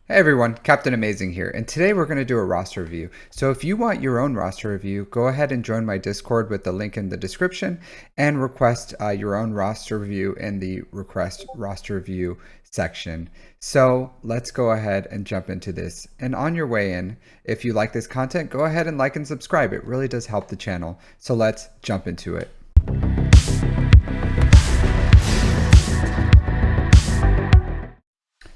Hey everyone, Captain Amazing here, and today we're going to do a roster review. So if you want your own roster review, go ahead and join my Discord with the link in the description and request your own roster review in the request roster review section. So let's go ahead and jump into this. And on your way in, if you like this content, go ahead and like and subscribe. It really does help the channel. So let's jump into it.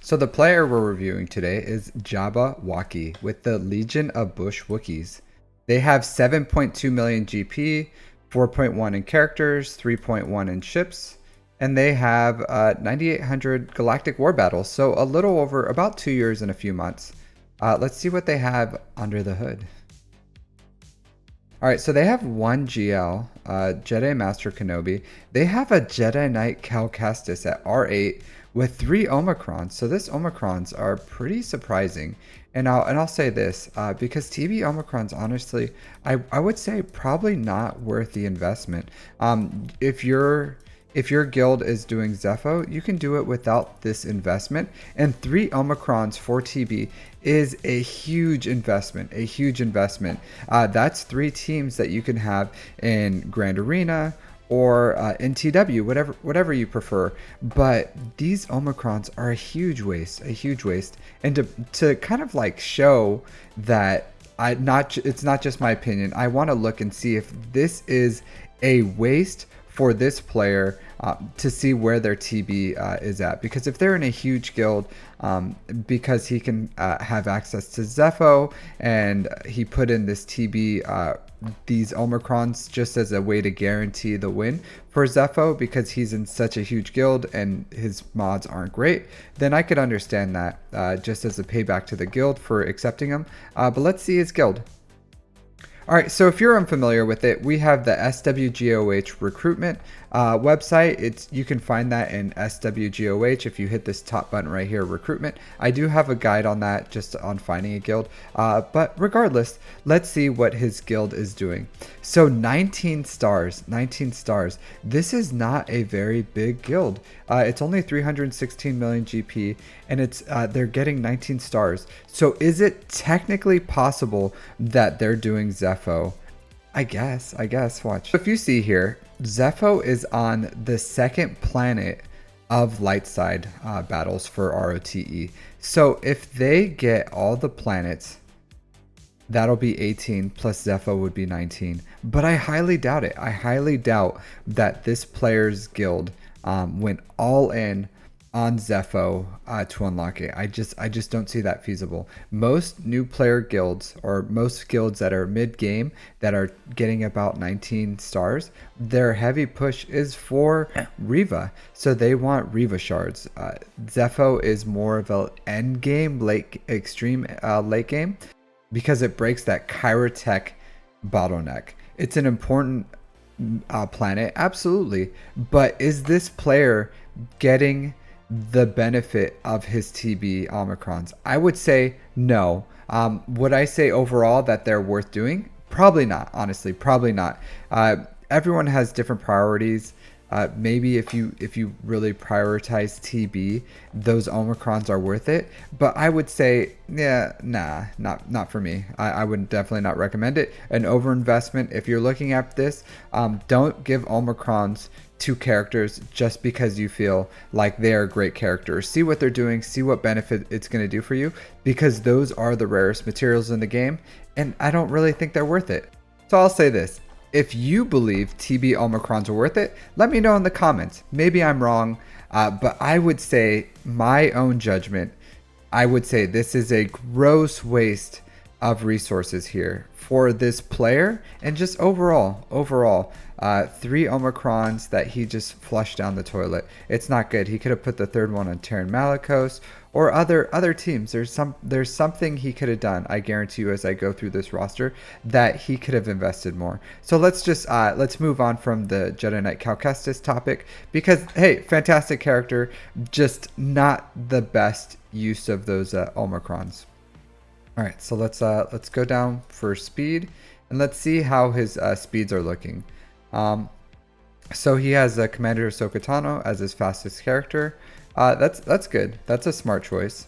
So the player we're reviewing today is Jaba Wokky with the Legion of Bush Wookiees. They have 7.2 million GP, 4.1 in characters, 3.1 in ships, and they have 9,800 galactic war battles, so a little over about 2 years and a few months. Let's see what they have under the hood. All right, so they have one GL, Jedi Master Kenobi. They have a Jedi Knight Cal Kestis at R8 with 3 Omicrons. So this Omicrons are pretty surprising. And I'll say this, because TB Omicrons, honestly, I would say probably not worth the investment. If your guild is doing Zepho, you can do it without this investment. And 3 Omicrons for TB is a huge investment, a huge investment. That's 3 teams that you can have in Grand Arena or in TW, whatever you prefer. But these Omicrons are a huge waste, a huge waste. And to kind of like show that it's not just my opinion, I want to look and see if this is a waste for this player to see where their TB is at. Because if they're in a huge guild, because he can have access to Zepho and he put in this TB, these Omicrons just as a way to guarantee the win for Zepho because he's in such a huge guild and his mods aren't great, then I could understand that just as a payback to the guild for accepting him. But let's see his guild. All right, so if you're unfamiliar with it, we have the SWGOH recruitment website. You can find that in SWGOH if you hit this top button right here, recruitment. I do have a guide on that, just on finding a guild. But regardless, let's see what his guild is doing. So 19 stars, 19 stars. This is not a very big guild. It's only 316 million GP, and they're getting 19 stars. So is it technically possible that they're doing Zepho? I guess, watch. If you see here, Zepho is on the second planet of Lightside battles for ROTE. So if they get all the planets, that'll be 18 plus Zepho would be 19. But I highly doubt it. I highly doubt that this player's guild went all in on Zepho to unlock it. I just don't see that feasible. Most new player guilds, or most guilds that are mid-game that are getting about 19 stars, their heavy push is for Riva. So they want Riva shards. Zepho is more of an end game, extreme late game, because it breaks that Chirotech bottleneck. It's an important planet, absolutely. But is this player getting the benefit of his TB Omicrons? I would say no. Would I say overall that they're worth doing? Probably not, honestly, probably not. Everyone has different priorities. Maybe if you really prioritize TB, those Omicrons are worth it. But I would say, yeah, nah, not for me. I would definitely not recommend it. An overinvestment. If you're looking at this, don't give Omicrons to characters just because you feel like they are great characters. See what they're doing, see what benefit it's going to do for you, because those are the rarest materials in the game, and I don't really think they're worth it. So I'll say this. If you believe TB Omicrons are worth it, let me know in the comments. Maybe I'm wrong, but I would say, my own judgment, I would say this is a gross waste of resources here for this player, and just overall 3 Omicrons that he just flushed down the toilet. It's not good. He could have put the third one on Terran Malicos or other teams. There's something he could have done, I guarantee you, as I go through this roster, that he could have invested more. So let's move on from the Jedi Knight Cal Kestis topic, because hey, fantastic character, just not the best use of those Omicrons. All right, so let's go down for speed, and let's see how his speeds are looking. So he has Commander Ahsoka Tano as his fastest character. That's good. That's a smart choice.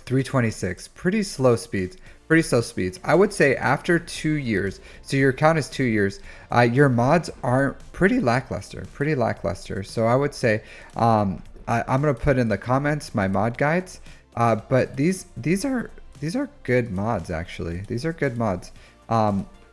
326. Pretty slow speeds. Pretty slow speeds. I would say after 2 years, so your account is 2 years, your mods are pretty lackluster. Pretty lackluster. So I would say I'm gonna put in the comments my mod guides. But these are good mods actually. These are good mods.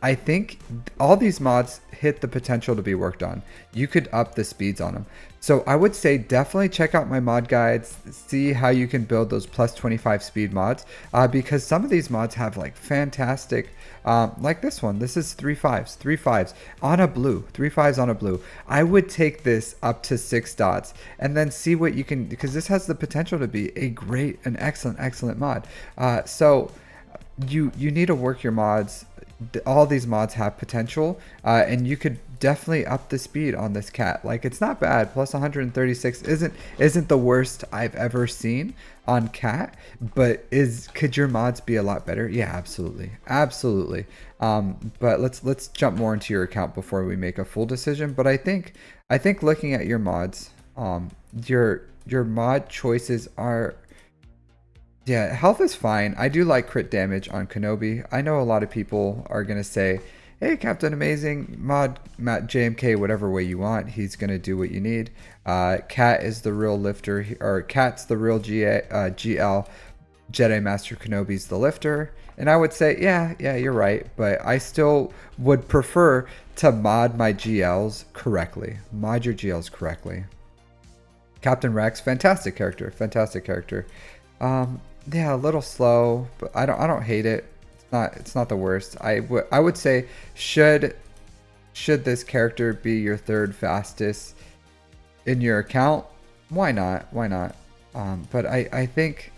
I think all these mods hit the potential to be worked on. You could up the speeds on them. So I would say definitely check out my mod guides, see how you can build those plus 25 speed mods, because some of these mods have like fantastic, like this one. This is 3 5s on a blue, 3 5s on a blue. I would take this up to 6 dots and then see what you can, because this has the potential to be an excellent mod. So you need to work your mods. All these mods have potential, and you could definitely up the speed on this cat. Like, it's not bad. Plus 136 isn't the worst I've ever seen on cat, but could your mods be a lot better? Yeah, absolutely. But let's jump more into your account before we make a full decision. But I think looking at your mods, your mod choices are, yeah, health is fine. I do like crit damage on Kenobi. I know a lot of people are going to say, hey, Captain Amazing, mod Matt JMK whatever way you want. He's going to do what you need. Cat is the real lifter, or Cat's the real GL. Jedi Master Kenobi's the lifter. And I would say, yeah, you're right. But I still would prefer to mod my GLs correctly. Mod your GLs correctly. Captain Rex, fantastic character. Yeah, a little slow, but I don't hate it. It's not the worst. I would say should this character be your third fastest in your account? Why not? But I think,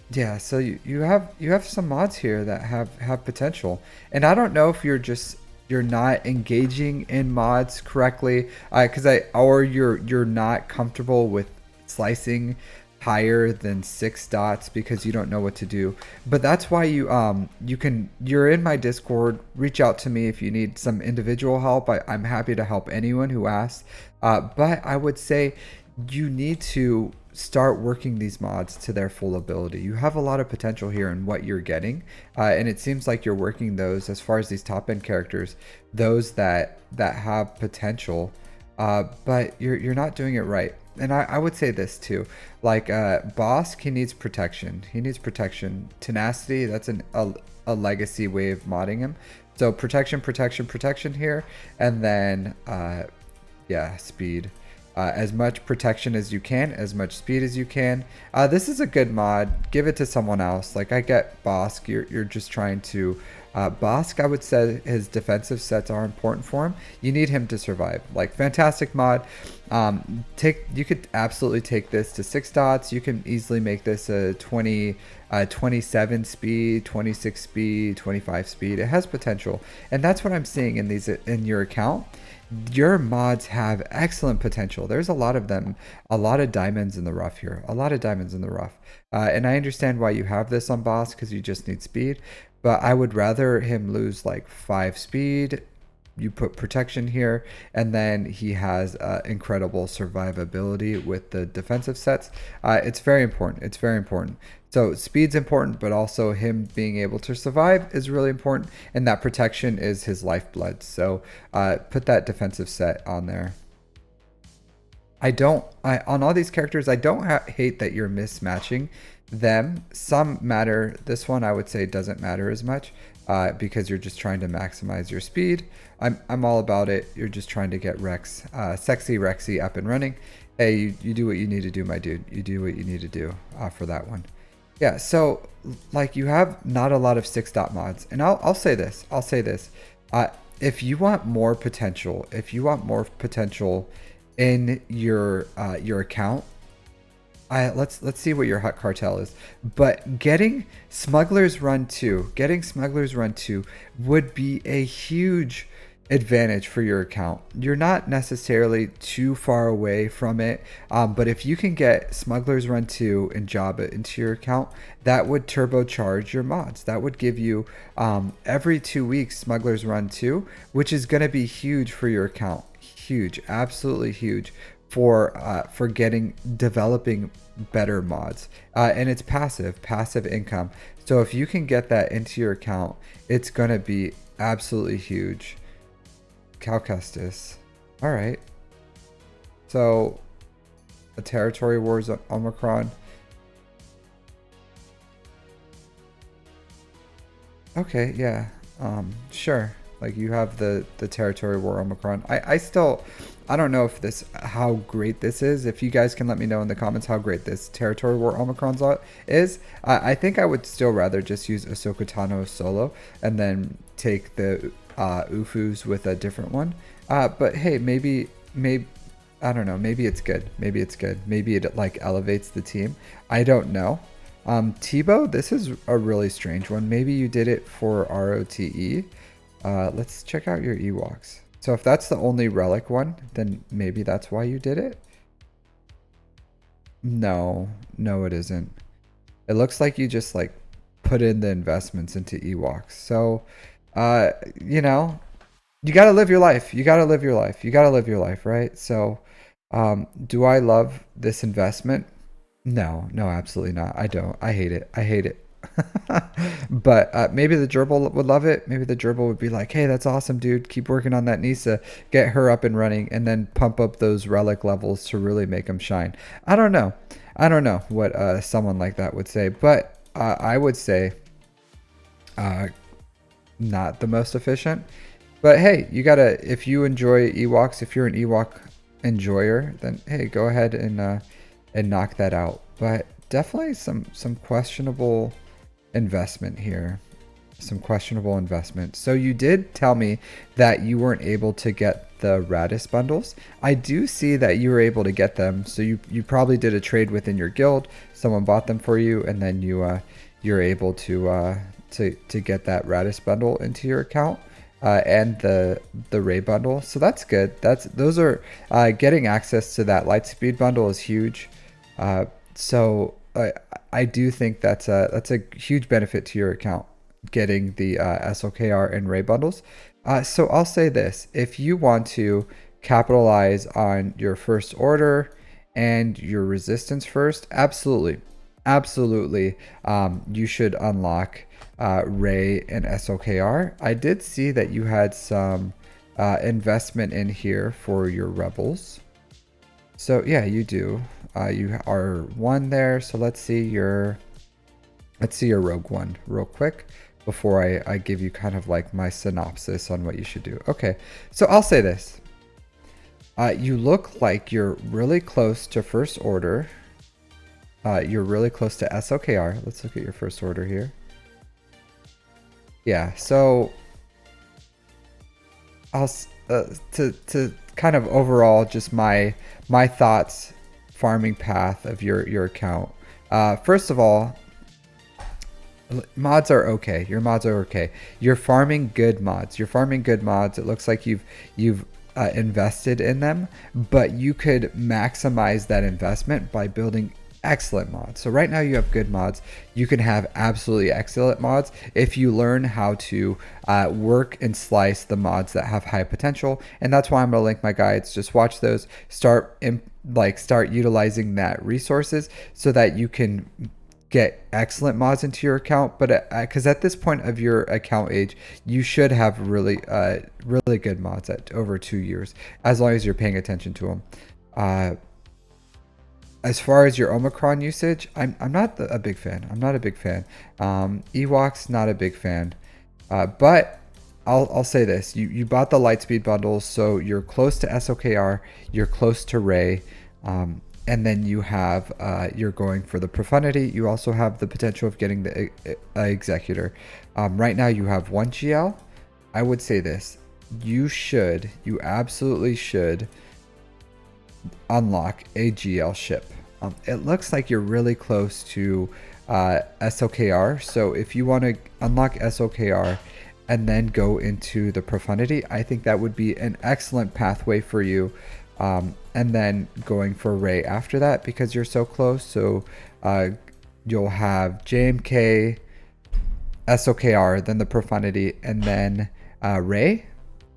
yeah. So you have some mods here that have potential, and I don't know if you're not engaging in mods correctly, or you're not comfortable with slicing higher than 6 dots because you don't know what to do. But that's why you're in my Discord. Reach out to me if you need some individual help. I'm happy to help anyone who asks. But I would say you need to start working these mods to their full ability. You have a lot of potential here in what you're getting, and it seems like you're working those as far as these top end characters, those that have potential, but you're not doing it right. And I would say this too, like Bosk, he needs protection. Tenacity, that's a legacy way of modding him. So protection here, and then yeah, speed. As much protection as you can, as much speed as you can. This is a good mod. Give it to someone else. Like, I get Bosk, you're just trying to Bosk, I would say his defensive sets are important for him. You need him to survive. Like, fantastic mod. You could absolutely take this to 6 dots. You can easily make this a 27 speed, 26 speed, 25 speed. It has potential, and that's what I'm seeing in your account. Your mods have excellent potential. There's a lot of them, a lot of diamonds in the rough here, and I understand why you have this on Boss, because you just need speed. But I would rather him lose like 5 speed. You put protection here, and then he has incredible survivability with the defensive sets. It's very important. So speed's important, but also him being able to survive is really important, and that protection is his lifeblood. So put that defensive set on there. On all these characters, I don't hate that you're mismatching them. Some matter. This one I would say doesn't matter as much, because you're just trying to maximize your speed. I'm all about it. You're just trying to get Rex, sexy Rexy, up and running. Hey, you do what you need to do, my dude. You do what you need to do for that one. Yeah, so like, you have not a lot of 6-dot mods, and I'll say this. If you want more potential, in your account, let's see what your hut cartel is. But getting Smuggler's Run 2 would be a huge advantage for your account. You're not necessarily too far away from it, but if you can get Smuggler's Run 2 and Jaba into your account, that would turbocharge your mods. That would give you every 2 weeks Smuggler's Run 2, which is going to be huge for your account. Huge, absolutely huge for developing better mods, and it's passive income. So if you can get that into your account, it's gonna be absolutely huge. Calcustis. All right. So a territory wars Omicron. Okay, yeah. Sure. Like you have the territory war Omicron. I don't know if how great this is. If you guys can let me know in the comments how great this territory war Omicron's is. I think I would still rather just use Ahsoka Tano solo and then take the Ufus with a different one. But hey, maybe I don't know. Maybe it's good. Maybe it's good. Maybe it like elevates the team. I don't know. Tebow, this is a really strange one. Maybe you did it for ROTE. Let's check out your Ewoks. So if that's the only relic one, then maybe that's why you did it. No, it isn't. It looks like you just like put in the investments into Ewoks. So, you know, you got to live your life. You got to live your life. You got to live your life, right? So, do I love this investment? No, absolutely not. I don't. I hate it. I hate it. But maybe the gerbil would love it. Maybe the gerbil would be like, hey, that's awesome, dude. Keep working on that Nisa. Get her up and running and then pump up those relic levels to really make them shine. I don't know. I don't know what someone like that would say. But I would say not the most efficient. But hey, you gotta, if you enjoy Ewoks, if you're an Ewok enjoyer, then hey, go ahead and knock that out. But definitely some questionable investment here. Some questionable investment. So you did tell me that you weren't able to get the Radis bundles. I do see that you were able to get them. So you probably did a trade within your guild. Someone bought them for you, and then you're able to get that Radis bundle into your account. And the Ray bundle, so that's good. Those are getting access to that Lightspeed bundle is huge. So I do think that's a huge benefit to your account, getting the SOKR and Ray bundles. So I'll say this: if you want to capitalize on your first order and your resistance first, absolutely, you should unlock Ray and SOKR. I did see that you had some investment in here for your rebels. So yeah, you do. You are one there. So let's see your rogue one real quick before I give you kind of like my synopsis on what you should do. Okay, so I'll say this. You look like you're really close to first order. You're really close to SOKR. Let's look at your first order here. Yeah, so I'll to kind of overall just my thoughts, farming path of your account. First of all, mods are okay. Your mods are okay. You're farming good mods. It looks like you've invested in them, but you could maximize that investment by building excellent mods. So right now you have good mods. You can have absolutely excellent mods if you learn how to work and slice the mods that have high potential. And that's why I'm going to link my guides. Just watch those, start utilizing that resources so that you can get excellent mods into your account. But because at this point of your account age, you should have really good mods at over 2 years, as long as you're paying attention to them. As far as your Omicron usage, I'm not a big fan. Ewoks, not a big fan. But I'll say this: you bought the Lightspeed bundles, so you're close to SOKR, you're close to Ray, and then you have you're going for the Profundity. You also have the potential of getting the Executor. Right now you have 1 GL. I would say this: you absolutely should unlock a GL ship. It looks like you're really close to SOKR. So if you want to unlock SOKR and then go into the Profundity, I think that would be an excellent pathway for you. And then going for Ray after that, because you're so close. So you'll have JMK, SOKR, then the Profundity, and then Ray.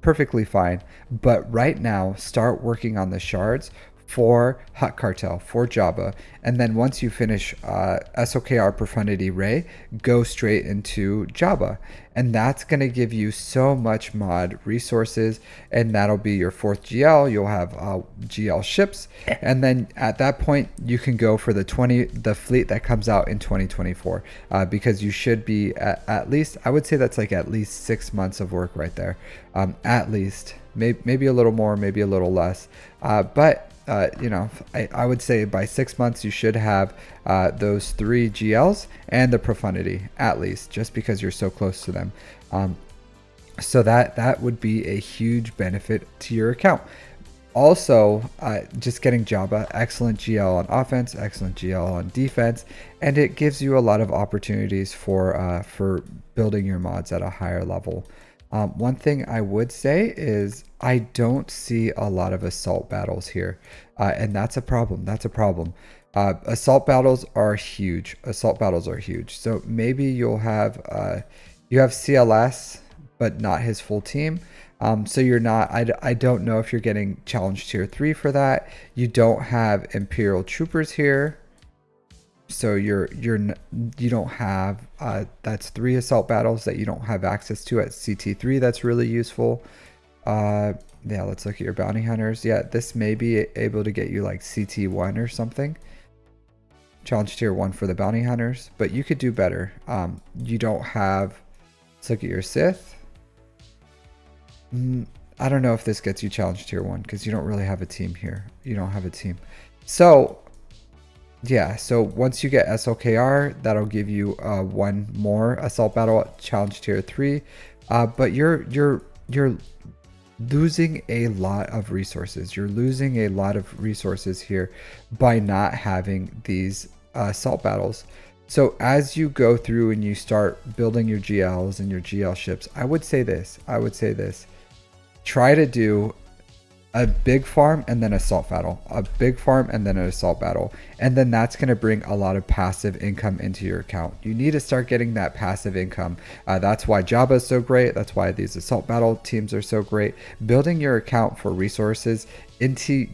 Perfectly fine. But right now, start working on the shards for Hut Cartel, for Jaba, and then once you finish SOKR Profundity Ray, go straight into Jaba. And that's going to give you so much mod resources, and that'll be your fourth GL. You'll have GL ships, and then at that point you can go for the fleet that comes out in 2024, because you should be at least, I would say that's like at least 6 months of work right there, at least. Maybe a little more, maybe a little less, but I would say by 6 months you should have those 3 GLs and the profundity, at least, just because you're so close to them. So that would be a huge benefit to your account. Also, just getting Jaba, excellent GL on offense, excellent GL on defense, and it gives you a lot of opportunities for building your mods at a higher level. One thing I would say is I don't see a lot of assault battles here, and that's a problem. Assault battles are huge. So maybe you have CLS, but not his full team. So you're not. I don't know if you're getting challenge tier 3 for that. You don't have Imperial troopers here. So you don't have that's 3 assault battles that you don't have access to at CT3. That's really useful. Yeah, let's look at your bounty hunters. Yeah, this may be able to get you like CT1 or something. Challenge tier 1 for the bounty hunters, but you could do better. You don't have. Let's look at your Sith. I don't know if this gets you challenge tier 1 because you don't really have a team here. You don't have a team. So yeah, so once you get SOKR, that'll give you 1 more assault battle at challenge tier 3. But you're losing a lot of resources. You're losing a lot of resources here by not having these assault battles. So as you go through and you start building your GLs and your GL ships, I would say this. Try to do a big farm and then assault battle, a big farm and then an assault battle, and then that's going to bring a lot of passive income into your account. You need to start getting that passive income. That's why Jaba is so great. That's why these assault battle teams are so great. Building your account for resources into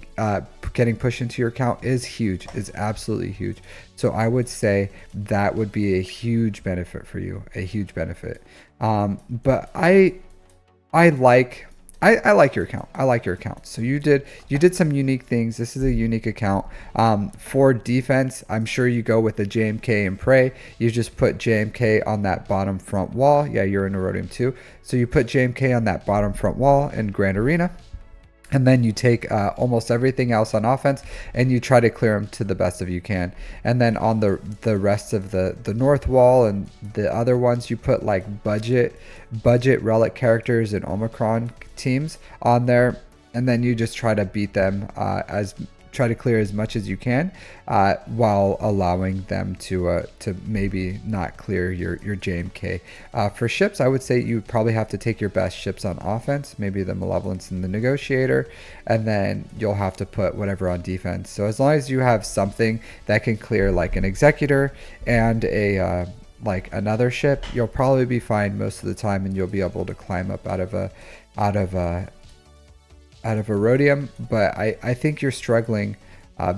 getting pushed into your account is huge, is absolutely huge. So I would say that would be a huge benefit for you, a huge benefit. But I like your account. I like your account. So you did some unique things. This is a unique account. For defense, I'm sure you go with the JMK and Prey. You just put JMK on that bottom front wall. Yeah, you're in Erodium too. So you put JMK on that bottom front wall in Grand Arena. And then you take almost everything else on offense and you try to clear them to the best of you can. And then on the rest of the north wall and the other ones, you put like budget relic characters and Omicron teams on there. And then you just try to beat them try to clear as much as you can while allowing them to maybe not clear your JMK. For ships, I would say you probably have to take your best ships on offense, maybe the Malevolence and the Negotiator, and then you'll have to put whatever on defense. So as long as you have something that can clear like an Executor and a like another ship, you'll probably be fine most of the time, and you'll be able to climb up out of Erodium. But I think you're struggling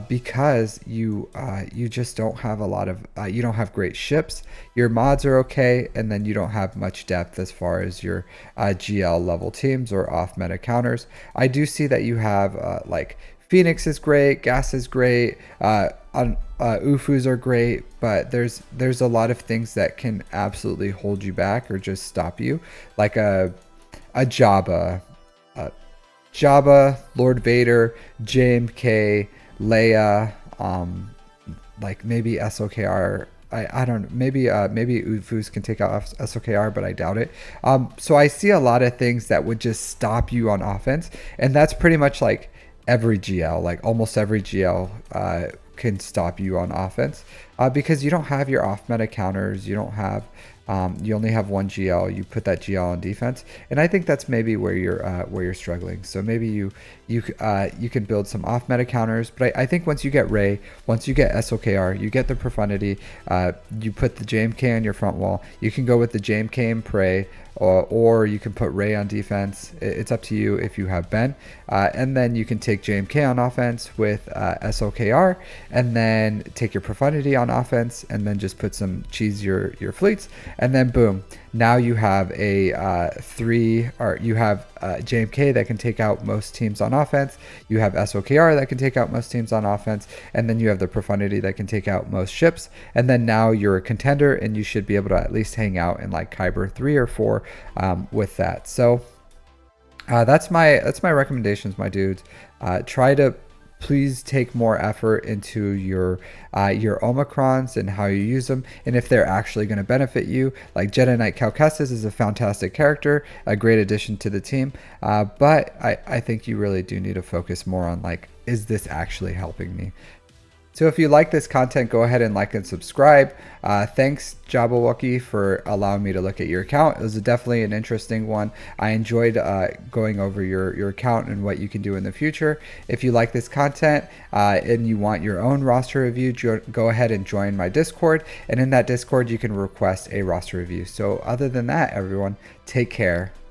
because you just don't have a lot of you don't have great ships. Your mods are okay, and then you don't have much depth as far as your GL level teams or off meta counters. I do see that you have like Phoenix is great, Gas is great, Ufus are great, but there's a lot of things that can absolutely hold you back or just stop you, like a Jaba, Lord Vader, JMK, Leia, like maybe SOKR. I don't know. Maybe Ufus can take out SOKR, but I doubt it. So I see a lot of things that would just stop you on offense, and that's pretty much like every GL, like almost every GL can stop you on offense. because you don't have your off meta counters. You don't have you only have one GL. You put that GL on defense, and I think that's maybe where you're struggling. So maybe you can build some off meta counters. But I think once you get Ray, once you get SOKR, you get the Profundity. You put the JMK on your front wall. You can go with the JMK and Prey. Or you can put Ray on defense. It's up to you if you have Ben. And then you can take JMK on offense with SOKR, and then take your Profundity on offense, and then just put some cheese your fleets, and then boom. Now you have a you have JMK that can take out most teams on offense. You have SOKR that can take out most teams on offense, and then you have the Profundity that can take out most ships. And then now you're a contender, and you should be able to at least hang out in like Kyber 3 or 4 with that. So that's my recommendations, my dudes. Try to please take more effort into your Omicrons and how you use them, and if they're actually going to benefit you. Like Jedi Knight Calcestis is a fantastic character, a great addition to the team, but I think you really do need to focus more on like, is this actually helping me? So if you like this content, go ahead and like and subscribe. Thanks, Jaba Wokky, for allowing me to look at your account. It was definitely an interesting one. I enjoyed going over your account and what you can do in the future. If you like this content and you want your own roster review, go ahead and join my Discord. And in that Discord, you can request a roster review. So other than that, everyone, take care.